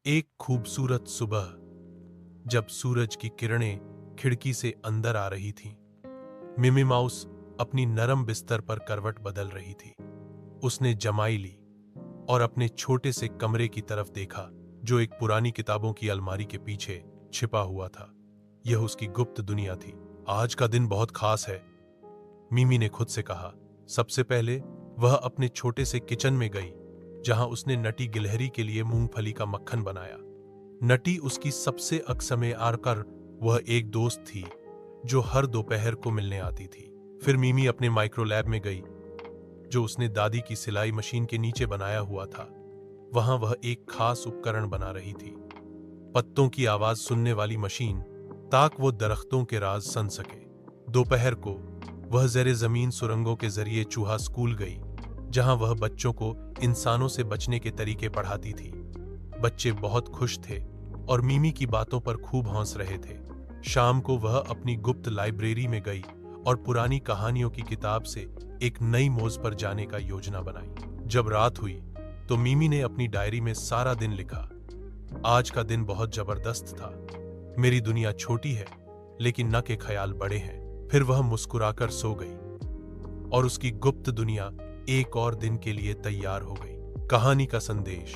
एक खूबसूरत सुबह, जब सूरज की किरणें खिड़की से अंदर आ रही थीं, मिमी माउस अपनी नरम बिस्तर पर करवट बदल रही थी। उसने जमाई ली और अपने छोटे से कमरे की तरफ देखा, जो एक पुरानी किताबों की अलमारी के पीछे छिपा हुआ था। यह उसकी गुप्त दुनिया थी। आज का दिन बहुत खास है, मिमी ने खुद से कहा। सबसे पहले वह अपने छोटे से किचन में गई, जहां उसने नटी गिलहरी के लिए मूंगफली का मक्खन बनाया। नटी उसकी सबसे अक्समे आकर वह एक दोस्त थी जो हर दोपहर को मिलने आती थी। फिर मिमी अपने माइक्रोलैब में गई, जो उसने दादी की सिलाई मशीन के नीचे बनाया हुआ था। वहां वह एक खास उपकरण बना रही थी, पत्तों की आवाज सुनने वाली मशीन, ताकि वो दरख्तों के राज सुन सके। दोपहर को वह ज़ेरे जमीन सुरंगों के जरिए चूहा स्कूल गई, जहां वह बच्चों को इंसानों से बचने के तरीके पढ़ाती थी। बच्चे बहुत खुश थे और मिमी की बातों पर खूब हंस रहे थे। शाम को वह अपनी गुप्त लाइब्रेरी में गई और पुरानी कहानियों की किताब से एक नई मोज पर जाने का योजना बनाई। जब रात हुई तो मिमी ने अपनी डायरी में सारा दिन लिखा। आज का दिन बहुत जबरदस्त था। मेरी दुनिया छोटी है, लेकिन न के ख्याल बड़े हैं। फिर वह मुस्कुराकर सो गई और उसकी गुप्त दुनिया एक और दिन के लिए तैयार हो गई। कहानी का संदेश: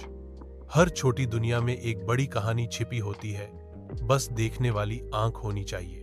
हर छोटी दुनिया में एक बड़ी कहानी छिपी होती है, बस देखने वाली आंख होनी चाहिए।